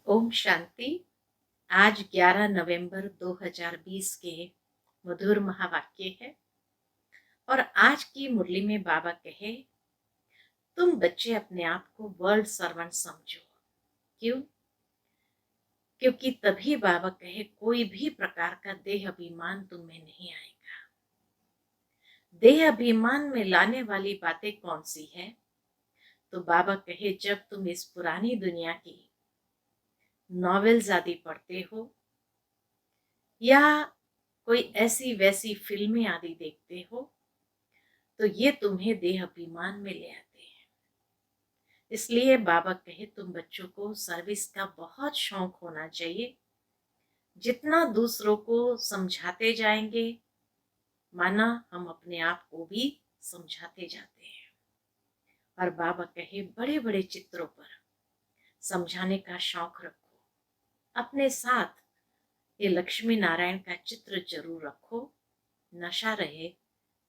ओम शांति। आज 11 नवंबर 2020 के मधुर महावाक्य है और आज की मुरली में बाबा कहे, तुम बच्चे अपने आप को वर्ल्ड सर्वेंट समझो। क्यों? क्योंकि तभी बाबा कहे कोई भी प्रकार का देह अभिमान तुम में नहीं आएगा। देह अभिमान में लाने वाली बातें कौन सी है? तो बाबा कहे, जब तुम इस पुरानी दुनिया की नॉवेल्स आदि पढ़ते हो या कोई ऐसी वैसी फिल्में आदि देखते हो तो ये तुम्हें देह अभिमान में ले आते हैं। इसलिए बाबा कहे तुम बच्चों को सर्विस का बहुत शौक होना चाहिए। जितना दूसरों को समझाते जाएंगे माना हम अपने आप को भी समझाते जाते हैं। और बाबा कहे बड़े बड़े चित्रों पर समझाने का शौक रखो। अपने साथ ये लक्ष्मी नारायण का चित्र जरूर रखो। नशा रहे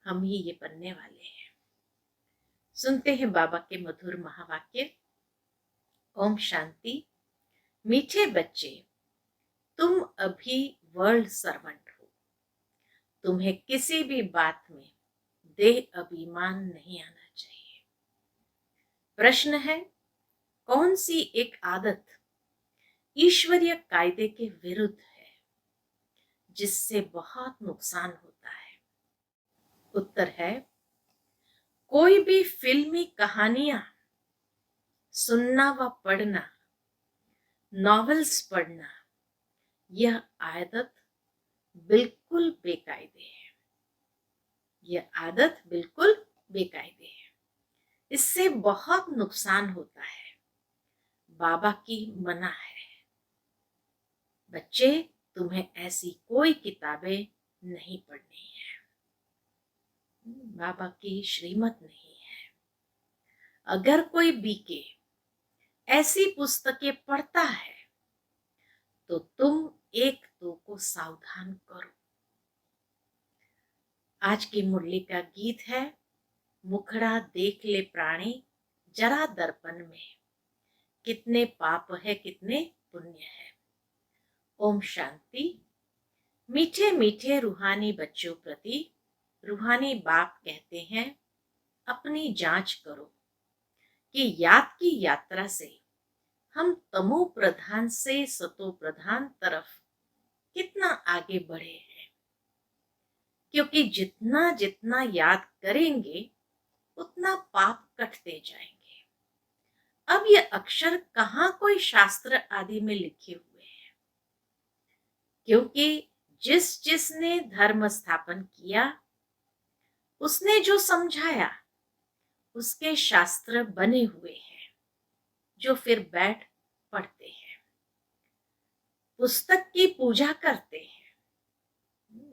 हम ही ये बनने वाले हैं। सुनते हैं बाबा के मधुर महावाक्य। ओम शांति। मीठे बच्चे, तुम अभी वर्ल्ड सर्वेंट हो। तुम्हें किसी भी बात में देह अभिमान नहीं आना चाहिए। प्रश्न है, कौन सी एक आदत ईश्वरीय कायदे के विरुद्ध है जिससे बहुत नुकसान होता है? उत्तर है, कोई भी फिल्मी कहानियां सुनना व पढ़ना, नॉवेल्स पढ़ना, यह आदत बिल्कुल बेकायदे है। यह आदत बिल्कुल बेकायदे है। इससे बहुत नुकसान होता है। बाबा की मना है। बच्चे, तुम्हें ऐसी कोई किताबें नहीं पढ़नी है। बाबा की श्रीमत नहीं है। अगर कोई बीके ऐसी पुस्तकें पढ़ता है तो तुम एक दो को सावधान करो। आज की मुरली का गीत है, मुखड़ा देख ले प्राणी जरा दर्पण में, कितने पाप है कितने पुण्य है। ओम शांति। मीठे मीठे रूहानी बच्चों प्रति रूहानी बाप कहते हैं, अपनी जांच करो कि याद की यात्रा से हम तमो प्रधान से सतो प्रधान तरफ कितना आगे बढ़े हैं। क्योंकि जितना जितना याद करेंगे उतना पाप कटते जाएंगे। अब ये अक्षर कहाँ कोई शास्त्र आदि में लिखे हुए हैं? क्योंकि जिसने धर्म स्थापन किया उसने जो समझाया उसके शास्त्र बने हुए हैं जो फिर बैठ पढ़ते हैं, पुस्तक की पूजा करते हैं।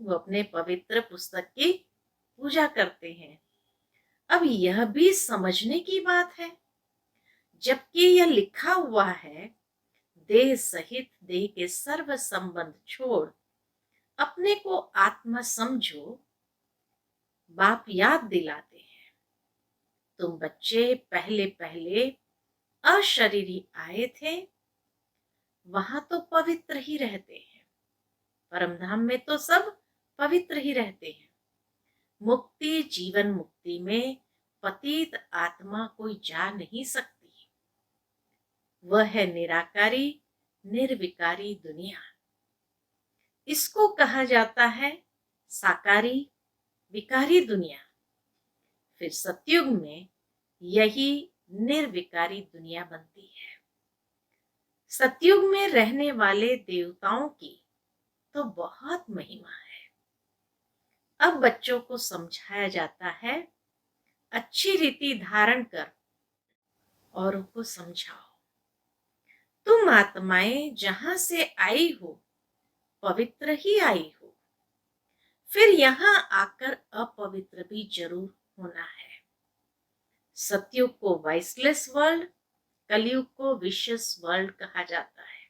वो अपने पवित्र पुस्तक की पूजा करते हैं। अब यह भी समझने की बात है, जबकि यह लिखा हुआ है, देह सहित देह के सर्व संबंध छोड़ अपने को आत्मा समझो। बाप याद दिलाते हैं, तुम बच्चे पहले पहले अशरीरी आए थे, वहां तो पवित्र ही रहते हैं। परम धाम में तो सब पवित्र ही रहते हैं। मुक्ति जीवन मुक्ति में पतित आत्मा कोई जा नहीं सकती। वह है निराकारी निर्विकारी दुनिया। इसको कहा जाता है साकारी विकारी दुनिया। फिर सतयुग में यही निर्विकारी दुनिया बनती है। सतयुग में रहने वाले देवताओं की तो बहुत महिमा है। अब बच्चों को समझाया जाता है, अच्छी रीति धारण कर औरों को समझाओ। तुम आत्माएं जहां से आई हो पवित्र ही आई हो, फिर यहां आकर अपवित्र भी जरूर होना है। सतयुग को वाइसलेस वर्ल्ड, कलयुग को विशियस वर्ल्ड कहा जाता है।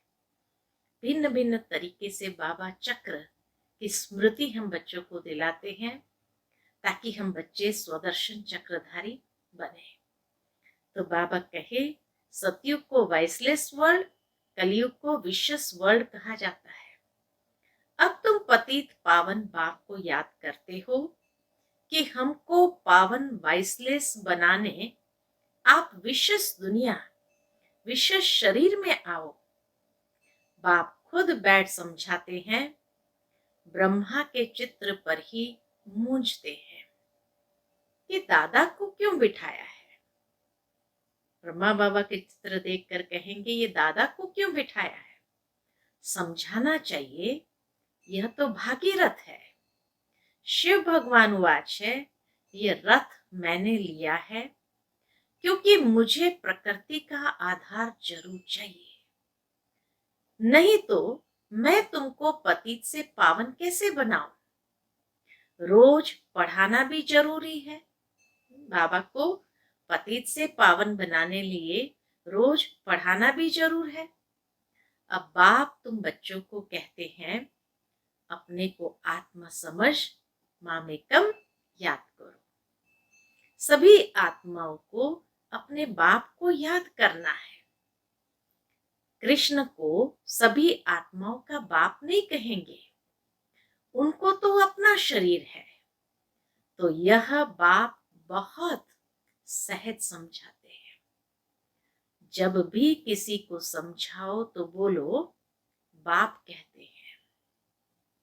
भिन्न भिन्न तरीके से बाबा चक्र की स्मृति हम बच्चों को दिलाते हैं ताकि हम बच्चे स्वदर्शन चक्रधारी बने। तो बाबा कहे, सतयुग को वाइसलेस वर्ल्ड, कलयुग को विशेष वर्ल्ड कहा जाता है। अब तुम पतित पावन बाप को याद करते हो कि हमको पावन वाइसलेस बनाने आप विशेष दुनिया, विशेष शरीर में आओ। बाप खुद बैठ समझाते हैं, ब्रह्मा के चित्र पर ही मूंझते हैं कि दादा को क्यों बिठाया है। ब्रह्मा बाबा के चित्र देखकर कहेंगे ये दादा को क्यों बिठाया है। समझाना चाहिए यह तो भागीरथ है। शिव भगवान वाच है, ये रथ मैंने लिया है क्योंकि मुझे प्रकृति का आधार जरूर चाहिए, नहीं तो मैं तुमको पतित से पावन कैसे बनाऊं। रोज पढ़ाना भी जरूरी है। बाबा को पतित से पावन बनाने लिए रोज पढ़ाना भी जरूर है। अब बाप तुम बच्चों को कहते हैं अपने को आत्मा समझ मामेकम याद करो। सभी आत्माओं को अपने बाप को याद करना है। कृष्ण को सभी आत्माओं का बाप नहीं कहेंगे, उनको तो अपना शरीर है। तो यह बाप बहुत सहज समझाते हैं। जब भी किसी को समझाओ तो बोलो बाप कहते हैं।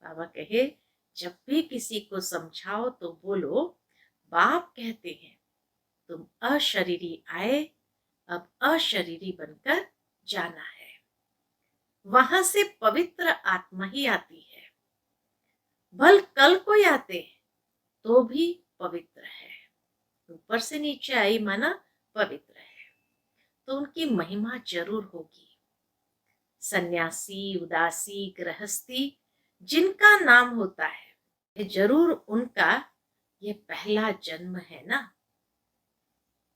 बाबा कहे जब भी किसी को समझाओ तो बोलो बाप कहते हैं। तुम अशरीरी आए, अब अशरीरी बनकर जाना है। वहां से पवित्र आत्मा ही आती है। भल कल कोई आते तो भी पवित्र है। ऊपर से नीचे आई माना पवित्र है, तो उनकी महिमा जरूर होगी। सन्यासी, उदासी, गृहस्थी जिनका नाम होता है, ये जरूर उनका ये पहला जन्म है ना।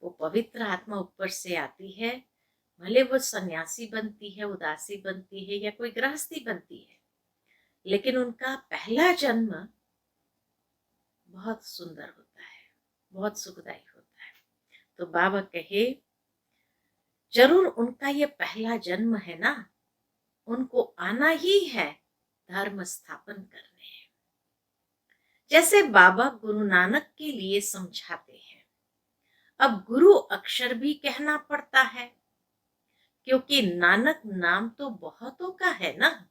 वो पवित्र आत्मा ऊपर से आती है, भले वो सन्यासी बनती है, उदासी बनती है या कोई गृहस्थी बनती है, लेकिन उनका पहला जन्म बहुत सुंदर होता है, बहुत सुखदायी होता है। तो बाबा कहे जरूर उनका ये पहला जन्म है ना, उनको आना ही है धर्म स्थापन करने। जैसे बाबा गुरु नानक के लिए समझाते हैं, अब गुरु अक्षर भी कहना पड़ता है क्योंकि नानक नाम तो बहुतों का है ना।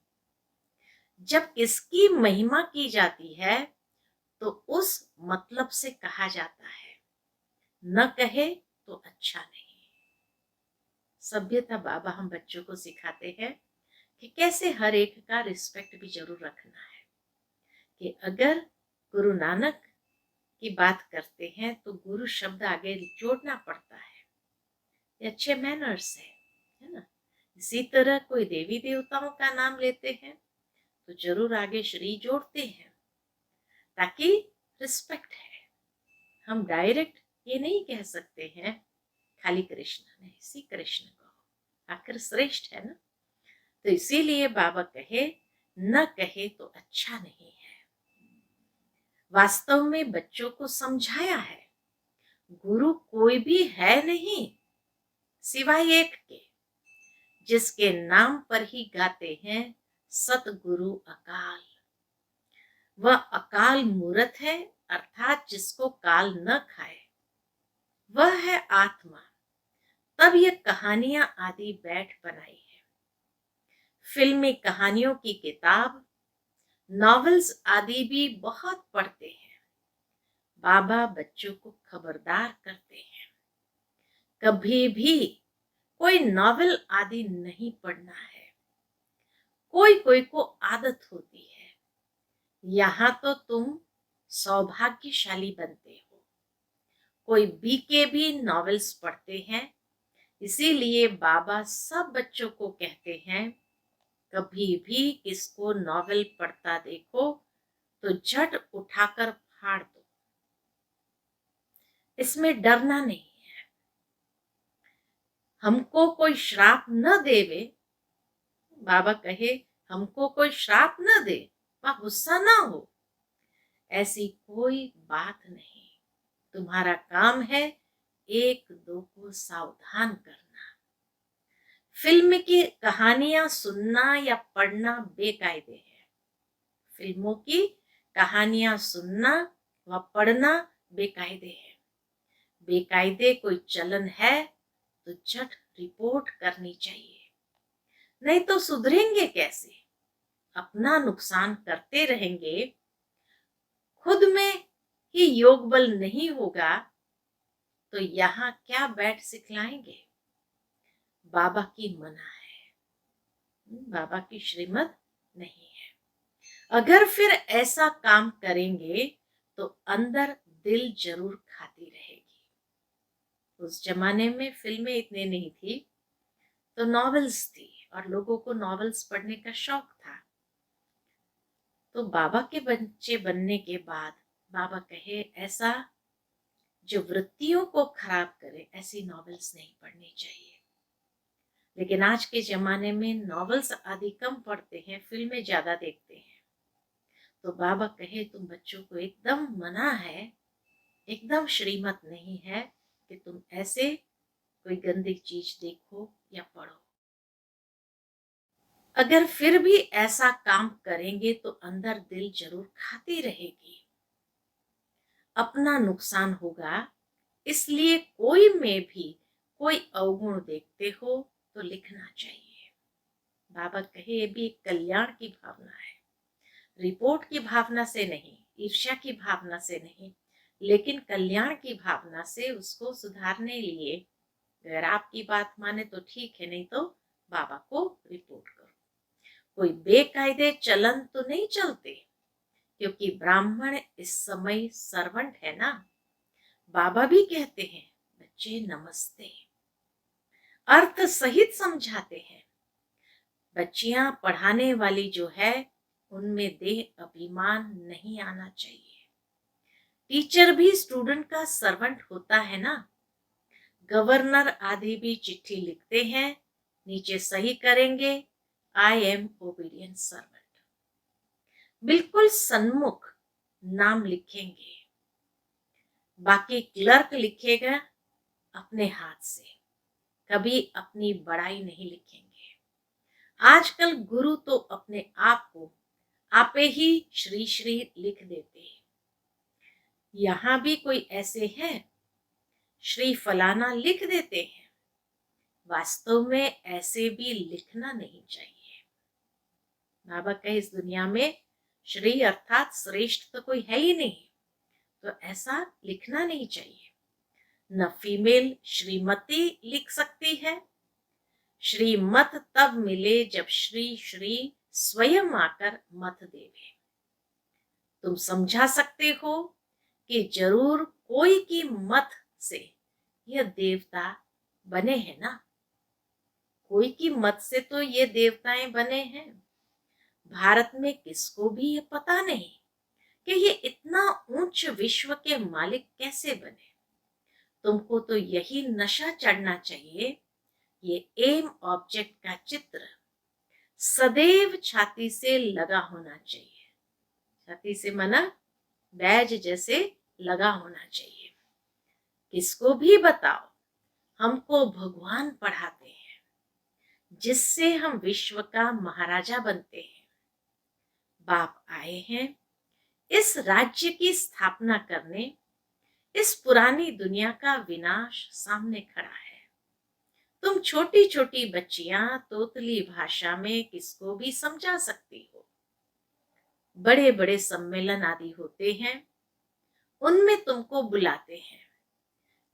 जब किसकी महिमा की जाती है तो उस मतलब से कहा जाता है, न कहे तो अच्छा नहीं। सभ्यता बाबा हम बच्चों को सिखाते हैं कि कैसे हर एक का रिस्पेक्ट भी जरूर रखना है। कि अगर गुरु नानक की बात करते हैं तो गुरु शब्द आगे जोड़ना पड़ता है, ये अच्छे मैनर्स है ना। इसी तरह कोई देवी देवताओं का नाम लेते हैं तो जरूर आगे श्री जोड़ते हैं ताकि रिस्पेक्ट है। हम डायरेक्ट ये नहीं कह सकते हैं खाली कृष्ण, नहीं, इसी कृष्ण को आखिर श्रेष्ठ है ना। तो इसीलिए बाबा कहे न कहे तो अच्छा नहीं है। वास्तव में बच्चों को समझाया है गुरु कोई भी है नहीं सिवाय एक के, जिसके नाम पर ही गाते हैं सतगुरु अकाल। वह अकाल मूर्त है, अर्थात जिसको काल न खाए, वह है आत्मा। तब ये कहानियां आदि बैठ बनाई है। फिल्मी कहानियों की किताब, नॉवेल्स आदि भी बहुत पढ़ते हैं। बाबा बच्चों को खबरदार करते हैं कभी भी कोई नॉवेल आदि नहीं पढ़ना है। कोई कोई को आदत होती है, यहाँ तो तुम सौभाग्यशाली बनते हो। कोई बीके भी नॉवेल्स पढ़ते हैं, इसीलिए बाबा सब बच्चों को कहते हैं कभी भी किसको नॉवेल पढ़ता देखो तो झट उठाकर फाड़ दो, इसमें डरना नहीं है। हमको कोई श्राप न देवे, बाबा कहे हमको कोई श्राप न दे, वहां गुस्सा ना हो, ऐसी कोई बात नहीं। तुम्हारा काम है एक दो को सावधान करना, फिल्म की कहानियां सुनना या पढ़ना बेकायदे है। फिल्मों की कहानियां सुनना व पढ़ना बेकायदे है। बेकायदे कोई चलन है तो झट रिपोर्ट करनी चाहिए, नहीं तो सुधरेंगे कैसे? अपना नुकसान करते रहेंगे, खुद में ही योग बल नहीं होगा तो यहाँ क्या बैठ सिखलाएंगे? बाबा की मना है, बाबा की श्रीमत नहीं है। अगर फिर ऐसा काम करेंगे तो अंदर दिल जरूर खाती रहेगी। उस जमाने में फिल्में इतने नहीं थी तो नॉवेल्स थी और लोगों को नॉवेल्स पढ़ने का शौक था। तो बाबा के बच्चे बनने के बाद बाबा कहे ऐसा जो वृत्तियों को खराब करे ऐसी नॉवेल्स नहीं पढ़नी चाहिए। लेकिन आज के जमाने में नॉवेल्स आदि कम पढ़ते हैं, फिल्में ज्यादा देखते हैं। तो बाबा कहे तुम बच्चों को एकदम मना है, एकदम श्रीमत नहीं है कि तुम ऐसे कोई गंदी चीज देखो या पढ़ो। अगर फिर भी ऐसा काम करेंगे तो अंदर दिल जरूर खाती रहेगी, अपना नुकसान होगा। इसलिए कोई में भी कोई अवगुण देखते हो तो लिखना चाहिए। बाबा कहे ये भी एक कल्याण की भावना है, रिपोर्ट की भावना से नहीं, ईर्ष्या की भावना से नहीं, लेकिन कल्याण की भावना से उसको सुधारने लिए। अगर आपकी बात माने तो ठीक है, नहीं तो बाबा को रिपोर्ट करो। कोई बेकायदे चलन तो नहीं चलते, क्योंकि ब्राह्मण इस समय सर्वेंट है ना। बाबा भी कहते हैं बच्चे नमस्ते, अर्थ सहित समझाते हैं। बच्चियां पढ़ाने वाली जो है उनमें देह अभिमान नहीं आना चाहिए। टीचर भी स्टूडेंट का सर्वेंट होता है ना। गवर्नर आदि भी चिट्ठी लिखते हैं, नीचे सही करेंगे आई एम ओबीडियंट सर्वेंट, बिल्कुल सन्मुख नाम लिखेंगे। बाकी क्लर्क लिखेगा अपने हाथ से, कभी अपनी बड़ाई नहीं लिखेंगे। आजकल गुरु तो अपने आप को आपे ही श्री श्री लिख देते हैं। यहाँ भी कोई ऐसे हैं श्री फलाना लिख देते हैं, वास्तव में ऐसे भी लिखना नहीं चाहिए। बाबा कहे इस दुनिया में श्री अर्थात श्रेष्ठ तो कोई है ही नहीं, तो ऐसा लिखना नहीं चाहिए। न फीमेल श्रीमती लिख सकती है। श्रीमत तब मिले जब श्री श्री स्वयं आकर मत देवे। तुम समझा सकते हो कि जरूर कोई की मत से यह देवता बने हैं ना। कोई की मत से तो ये देवताएं बने हैं। भारत में किसको भी ये पता नहीं कि ये इतना ऊंच विश्व के मालिक कैसे बने। तुमको तो यही नशा चढ़ना चाहिए। ये एम ऑब्जेक्ट का चित्र सदैव छाती से लगा होना चाहिए। छाती से मना बैज जैसे लगा होना चाहिए। किसको भी बताओ हमको भगवान पढ़ाते हैं, जिससे हम विश्व का महाराजा बनते हैं। बाप आए हैं इस राज्य की स्थापना करने। इस पुरानी दुनिया का विनाश सामने खड़ा है। तुम छोटी छोटी बच्चियां तोतली भाषा में किसको भी समझा सकती हो। बड़े बड़े सम्मेलन आदि होते हैं, उनमें तुमको बुलाते हैं।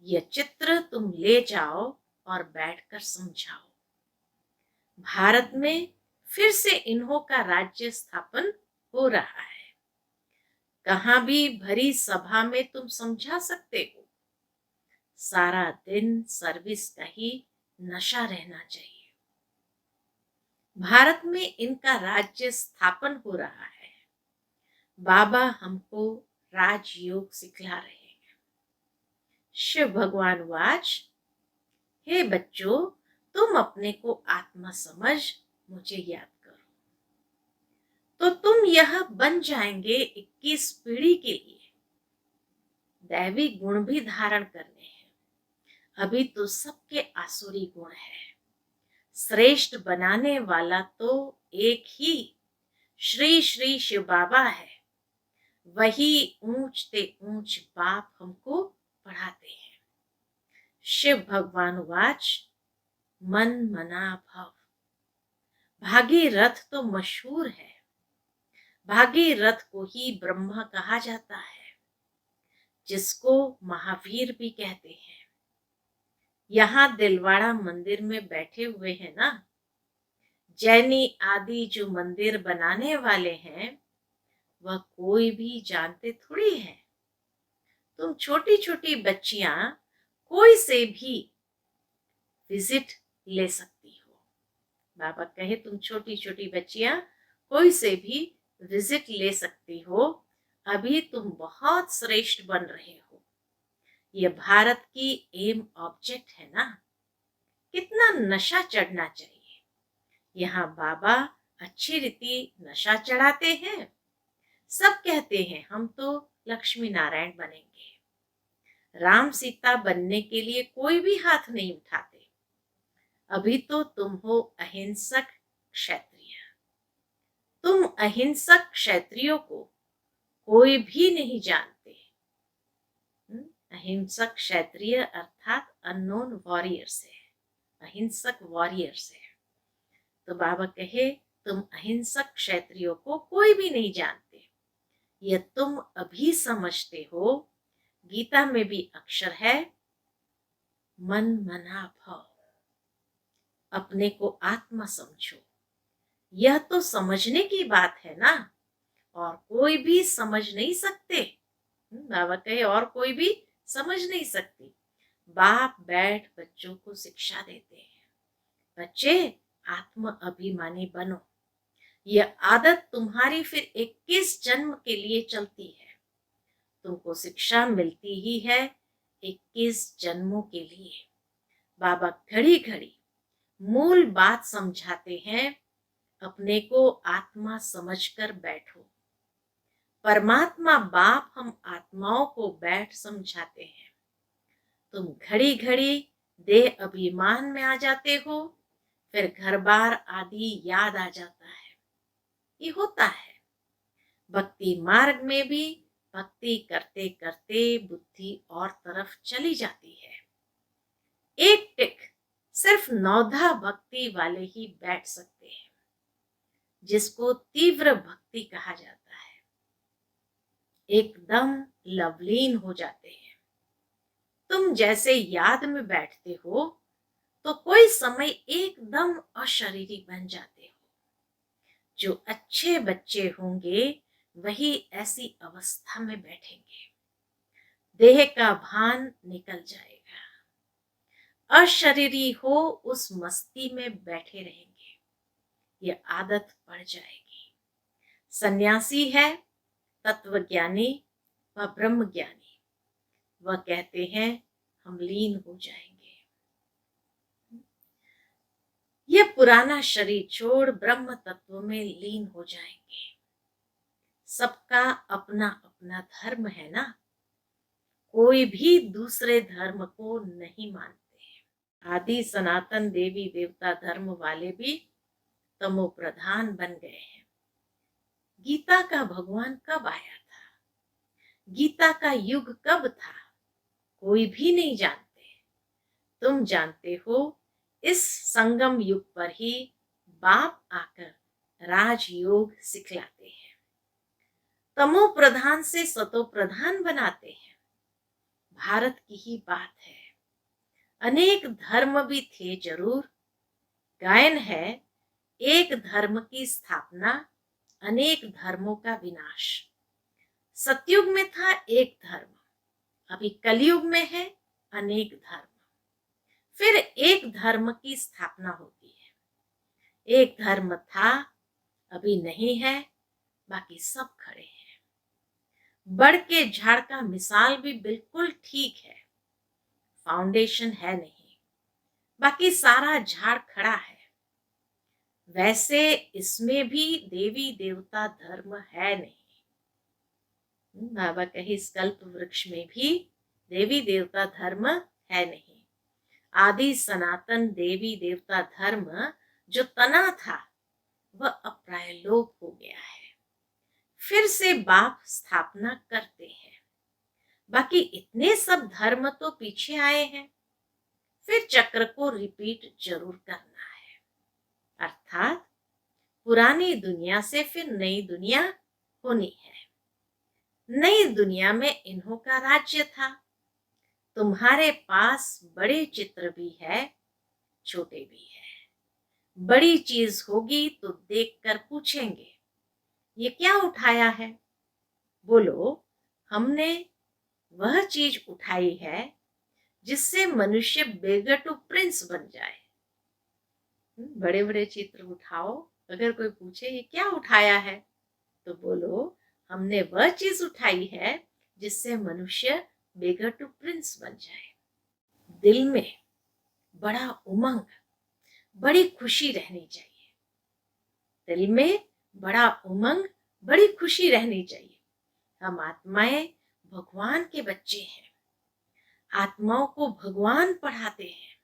यह चित्र तुम ले जाओ और बैठकर समझाओ। भारत में फिर से इन्हों का राज्य स्थापन हो रहा है। कहां भी भरी सभा में तुम समझा सकते हो। सारा दिन सर्विस का ही नशा रहना चाहिए। भारत में इनका राज्य स्थापन हो रहा है। बाबा हमको राजयोग सिखला रहे हैं। शिव भगवान वाच, हे बच्चों तुम अपने को आत्मा समझ मुझे याद करो, तो तुम यह बन जाएंगे 21 पीढ़ी के लिए। दैवी गुण भी धारण करने हैं। अभी तो सबके आसुरी गुण है। श्रेष्ठ बनाने वाला तो एक ही श्री श्री शिव बाबा है। वही ऊंचते ऊंच बाप हमको पढ़ाते हैं। शिव भगवान वाच मन मना भव। भागीरथ तो मशहूर है। भागीरथ को ही ब्रह्मा कहा जाता है, जिसको महावीर भी कहते हैं। यहाँ दिलवाड़ा मंदिर में बैठे हुए हैं ना, जैनी आदि जो मंदिर बनाने वाले हैं, वह कोई भी जानते थोड़ी है। तुम छोटी छोटी बच्चियां कोई से भी विजिट ले सकती हो। बाबा कहे तुम छोटी छोटी बच्चियां कोई से भी विजिट ले सकती हो। अभी तुम बहुत श्रेष्ठ बन रहे हो। यह भारत की एम ऑब्जेक्ट है ना। कितना नशा चढ़ना चाहिए। यहाँ बाबा अच्छी रीति नशा चढ़ाते हैं। सब कहते हैं हम तो लक्ष्मी नारायण बनेंगे। राम सीता बनने के लिए कोई भी हाथ नहीं उठाते। अभी तो तुम हो अहिंसक क्षत्रिय। तुम अहिंसक क्षत्रियो को कोई भी नहीं जानते। अहिंसक क्षत्रिय अर्थात अननोन वॉरियर्स है, अहिंसक वॉरियर्स है। तो बाबा कहे तुम अहिंसक क्षत्रियो को कोई भी नहीं जानते। यह तुम अभी समझते हो। गीता में भी अक्षर है मन मना भव। अपने को आत्मा समझो। यह तो समझने की बात है ना, और कोई भी समझ नहीं सकते। बाबा कहे और कोई भी समझ नहीं सकती। बाप बैठ बच्चों को शिक्षा देते हैं, बच्चे आत्म अभिमानी बनो। यह आदत तुम्हारी फिर 21 जन्म के लिए चलती है। तुमको शिक्षा मिलती ही है 21 जन्मों के लिए। बाबा घड़ी घड़ी मूल बात समझाते हैं। अपने को आत्मा समझकर बैठो। परमात्मा बाप हम आत्माओं को बैठ समझाते हैं। तुम घड़ी घड़ी देह अभिमान में आ जाते हो, फिर घर बार आदि याद आ जाता है। ये होता है। भक्ति मार्ग में भी भक्ति करते करते बुद्धि और तरफ चली जाती है। एक टिक सिर्फ नौधा भक्ति वाले ही बैठ सकते हैं, जिसको तीव्र भक्ति कहा जाता है। एकदम लवलीन हो जाते हैं। तुम जैसे याद में बैठते हो तो कोई समय एकदम अशरीरी बन जाते हो। जो अच्छे बच्चे होंगे वही ऐसी अवस्था में बैठेंगे। देह का भान निकल जाएगा। अशरीरी हो उस मस्ती में बैठे रहेंगे। ये आदत पड़ जाएगी। सन्यासी है तत्वज्ञानी व ब्रह्म ज्ञानी, वह कहते हैं हम लीन हो जाएंगे। यह पुराना शरीर छोड़ ब्रह्म तत्व में लीन हो जाएंगे। सबका अपना अपना धर्म है ना। कोई भी दूसरे धर्म को नहीं मानते। आदि सनातन देवी देवता धर्म वाले भी तमो प्रधान बन गए हैं। गीता का भगवान कब आया था? गीता का युग कब था? कोई भी नहीं जानते। तुम जानते हो इस संगम युग पर ही बाप आकर राजयोग सिखलाते हैं। तमो प्रधान से सतो प्रधान बनाते हैं। भारत की ही बात है। अनेक धर्म भी थे जरूर। गायन है एक धर्म की स्थापना, अनेक धर्मों का विनाश। सतयुग में था एक धर्म, अभी कलयुग में है अनेक धर्म। फिर एक धर्म की स्थापना होती है। एक धर्म था, अभी नहीं है, बाकी सब खड़े हैं। बड़ के झाड़ का मिसाल भी बिल्कुल ठीक है। फाउंडेशन है नहीं, बाकी सारा झाड़ खड़ा है। वैसे इसमें भी देवी देवता धर्म है नहीं। बाबा कहे इस कल्प वृक्ष में भी देवी देवता धर्म है नहीं। आदि सनातन देवी देवता धर्म जो तना था वह अब प्राय लोप हो गया है। फिर से बाप स्थापना करते हैं। बाकी इतने सब धर्म तो पीछे आए हैं, फिर चक्र को रिपीट जरूर करना है। अर्थात पुरानी दुनिया से फिर नई दुनिया होनी है। नई दुनिया में इन्हों का राज्य था। तुम्हारे पास बड़े चित्र भी है, छोटे भी है। बड़ी चीज होगी तो देखकर पूछेंगे ये क्या उठाया है। बोलो हमने वह चीज उठाई है जिससे मनुष्य बेगर टू प्रिंस बन जाए। बड़े बड़े चित्र उठाओ, अगर कोई पूछे ये क्या उठाया है तो बोलो हमने वह चीज उठाई है जिससे मनुष्य बेगर टू प्रिंस बन जाए। दिल में बड़ा उमंग, बड़ी खुशी रहनी चाहिए। दिल में बड़ा उमंग, बड़ी खुशी रहनी चाहिए। हम आत्माएं भगवान के बच्चे हैं। आत्माओं को भगवान पढ़ाते हैं।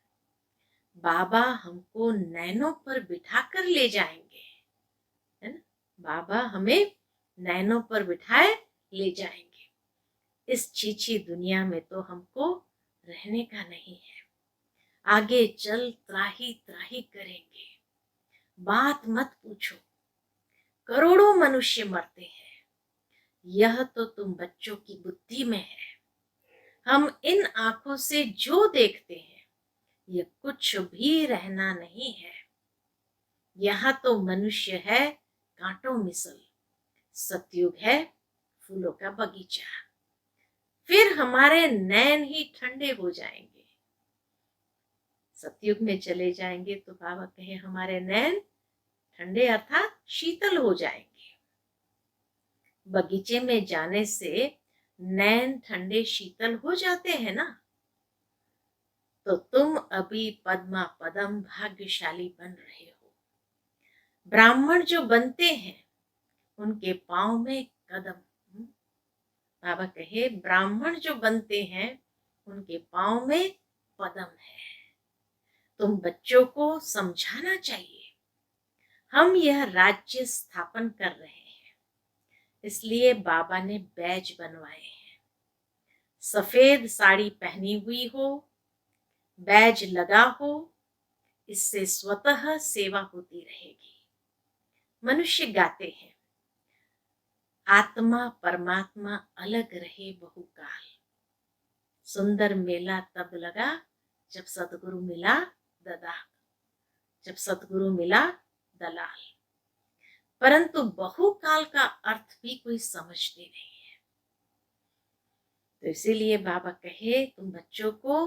बाबा हमको नैनों पर बिठाकर ले जाएंगे, है ना। बाबा हमें नैनों पर बिठाए ले जाएंगे। इस छीछी दुनिया में तो हमको रहने का नहीं है। आगे चल त्राही त्राही करेंगे। बात मत पूछो, करोड़ों मनुष्य मरते हैं। यह तो तुम बच्चों की बुद्धि में है। हम इन आंखों से जो देखते हैं यह कुछ भी रहना नहीं है। यहाँ तो मनुष्य है कांटों मिसल, सतयुग है फूलों का बगीचा। फिर हमारे नैन ही ठंडे हो जाएंगे। सतयुग में चले जाएंगे तो बाबा कहे हमारे नैन ठंडे अर्थात शीतल हो जाएंगे। बगीचे में जाने से नैन ठंडे शीतल हो जाते हैं ना। तो तुम अभी पद्मा पदम भाग्यशाली बन रहे हो। ब्राह्मण जो बनते हैं उनके पांव में कदम। बाबा कहे ब्राह्मण जो बनते हैं उनके पांव में पदम है। तुम बच्चों को समझाना चाहिए हम यह राज्य स्थापन कर रहे हैं, इसलिए बाबा ने बैज बनवाए हैं। सफेद साड़ी पहनी हुई हो, बैज लगा हो, इससे स्वतः सेवा होती रहेगी। मनुष्य गाते हैं आत्मा परमात्मा अलग रहे बहुकाल। सुंदर मेला तब लगा जब सतगुरु मिला दलाल। परंतु बहुकाल का अर्थ भी कोई समझते नहीं है। तो इसीलिए बाबा कहे तुम बच्चों को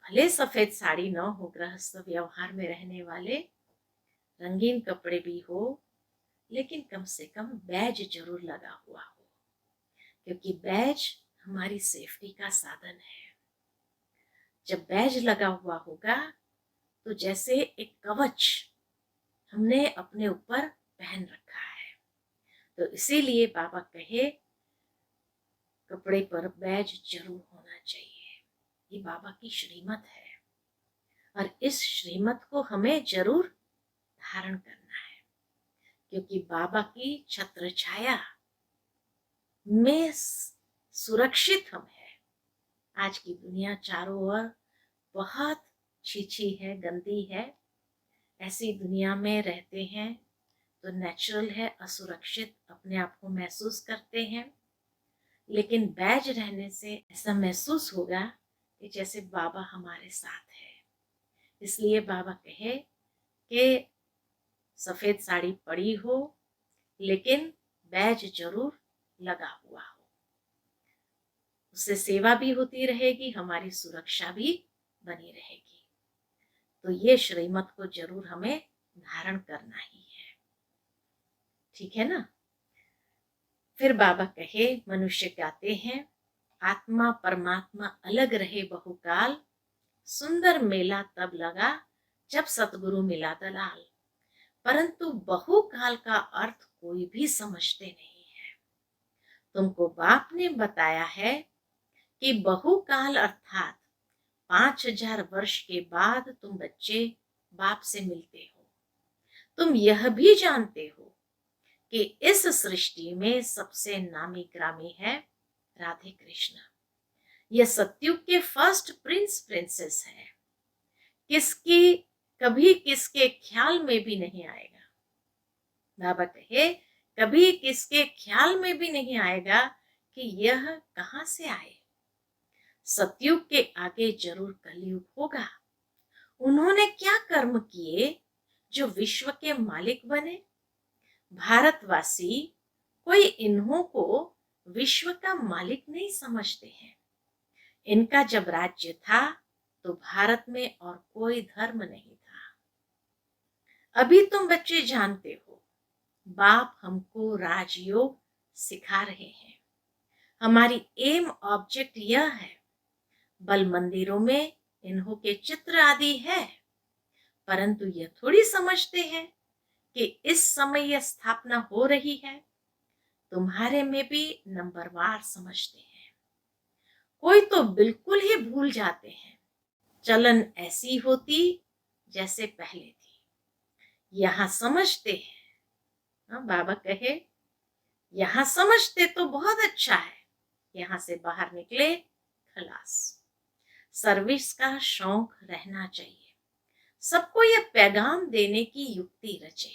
भले सफेद साड़ी न हो, गृहस्थ व्यवहार में रहने वाले रंगीन कपड़े भी हो, लेकिन कम से कम बैज जरूर लगा हुआ हो, क्योंकि बैज हमारी सेफ्टी का साधन है। जब बैज लगा हुआ होगा तो जैसे एक कवच हमने अपने ऊपर पहन रखा है। तो इसीलिए बाबा कहे कपड़े पर बैज जरूर होना चाहिए। ये बाबा की श्रीमत है और इस श्रीमत को हमें जरूर धारण करना है, क्योंकि बाबा की छत्र छाया में सुरक्षित हम है। आज की दुनिया चारों ओर बहुत छीछी है, गंदी है। ऐसी दुनिया में रहते हैं तो नेचुरल है असुरक्षित अपने आप को महसूस करते हैं। लेकिन बैज रहने से ऐसा महसूस होगा कि जैसे बाबा हमारे साथ है। इसलिए बाबा कहे कि सफेद साड़ी पड़ी हो लेकिन बैज जरूर लगा हुआ हो, उससे सेवा भी होती रहेगी, हमारी सुरक्षा भी बनी रहेगी। तो ये श्रीमत को जरूर हमें धारण करना ही है, ठीक है ना। फिर बाबा कहे मनुष्य गाते हैं आत्मा परमात्मा अलग रहे बहुकाल, सुंदर मेला तब लगा जब सतगुरु मिला दलाल। परंतु बहुकाल का अर्थ कोई भी समझते नहीं है। तुमको बाप ने बताया है कि बहुकाल अर्थात 5000 वर्ष के बाद तुम बच्चे बाप से मिलते हो। तुम यह भी जानते हो कि इस सृष्टि में सबसे नामी ग्रामी है राधे कृष्ण। यह सत्युग के फर्स्ट प्रिंस प्रिंसेस है। किसकी कभी किसके ख्याल में भी नहीं आएगा, बाबा कहे, कभी किसके ख्याल में भी नहीं आएगा कि यह कहां से आए। सतयुग के आगे जरूर कलयुग होगा। उन्होंने क्या कर्म किए जो विश्व के मालिक बने। भारतवासी कोई इन्हों को विश्व का मालिक नहीं समझते हैं। इनका जब राज्य था तो भारत में और कोई धर्म नहीं था। अभी तुम बच्चे जानते हो, बाप हमको राजयोग सिखा रहे हैं। हमारी एम ऑब्जेक्ट यह है। बल मंदिरों में इन्हों के चित्र आदि है, परंतु यह थोड़ी समझते हैं कि इस समय यह स्थापना हो रही है। तुम्हारे में भी नंबरवार समझते हैं। कोई तो बिल्कुल ही भूल जाते हैं। चलन ऐसी होती जैसे पहले थी। यहां समझते हैं। बाबा कहे, यहां समझते तो बहुत अच्छा है, यहां से बाहर निकले खलास। सर्विस का शौक रहना चाहिए। सबको यह पैगाम देने की युक्ति रचे।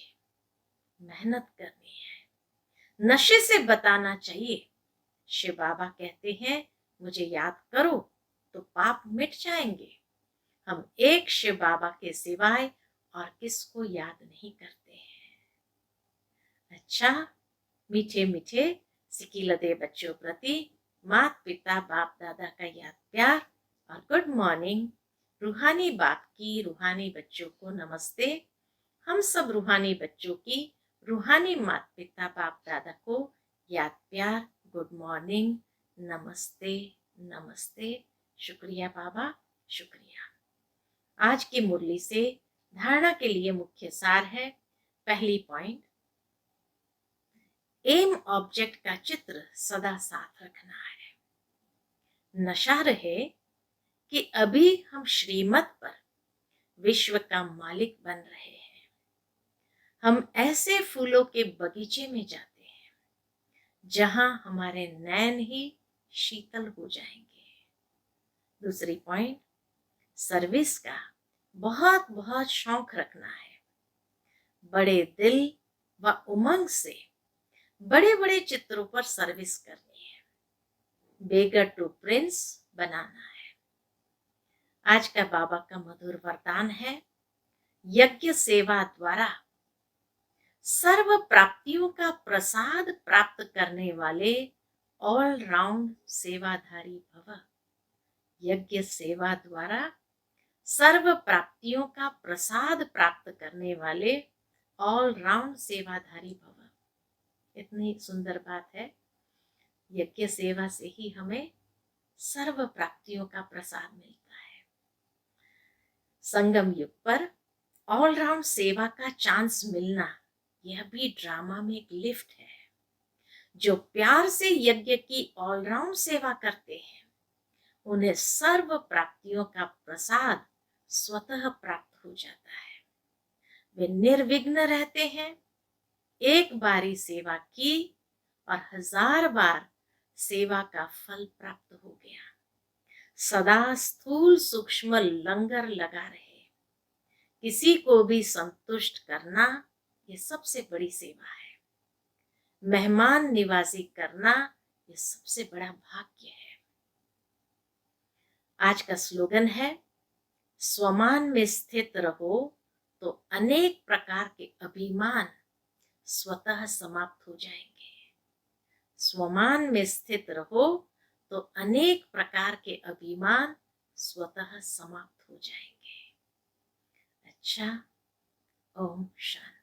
मेहनत करनी है। नशे से बताना चाहिए। शिव बाबा कहते हैं, मुझे याद करो तो पाप मिट जाएंगे। हम एक शिव बाबा के सिवाय और किसको याद नहीं करते हैं। अच्छा, मीठे मीठे सिकीलदे बच्चों प्रति माता पिता बाप दादा का याद प्यार और गुड मॉर्निंग। रूहानी बाप की रूहानी बच्चों को नमस्ते। हम सब रूहानी बच्चों की रूहानी माता पिता बाप दादा को याद प्यार, गुड मॉर्निंग, नमस्ते नमस्ते। शुक्रिया बाबा, शुक्रिया। आज की मुरली से धारणा के लिए मुख्य सार है। पहली पॉइंट, एम ऑब्जेक्ट का चित्र सदा साथ रखना है। नशा रहे कि अभी हम श्रीमत पर विश्व का मालिक बन रहे हैं। हम ऐसे फूलों के बगीचे में जाते हैं जहां हमारे नैन ही शीतल हो जाएंगे। दूसरी पॉइंट, सर्विस का बहुत बहुत शौक रखना है। बड़े दिल व उमंग से बड़े बड़े चित्रों पर सर्विस करनी है। बेगर टू प्रिंस बनाना है। आज का बाबा का मधुर वरदान है, यज्ञ सेवा द्वारा सर्व प्राप्तियों का प्रसाद प्राप्त करने वाले ऑल राउंड सेवाधारी भव। यज्ञ सेवा द्वारा सर्व प्राप्तियों का प्रसाद प्राप्त करने वाले ऑल राउंड सेवाधारी भव। इतनी सुंदर बात है। यज्ञ सेवा से ही हमें सर्व प्राप्तियों का प्रसाद मिलता है। संगम युग पर ऑलराउंड सेवा का चांस मिलना, यह भी ड्रामा में एक लिफ्ट है। जो प्यार से यज्ञ की ऑलराउंड सेवा करते हैं, उन्हें सर्व प्राप्तियों का प्रसाद स्वतः प्राप्त हो जाता है। वे निर्विघ्न रहते हैं। एक बारी सेवा की और 1000 बार सेवा का फल प्राप्त हो गया। सदा स्थूल सूक्ष्म लंगर लगा रहे। किसी को भी संतुष्ट करना, ये सबसे बड़ी सेवा है। मेहमान निवाजी करना, ये सबसे बड़ा भाग्य है। आज का स्लोगन है, स्वमान में स्थित रहो तो अनेक प्रकार के अभिमान स्वतः समाप्त हो जाएंगे। स्वमान में स्थित रहो तो अनेक प्रकार के अभिमान स्वतः समाप्त हो जाएंगे। अच्छा, ओम शांति।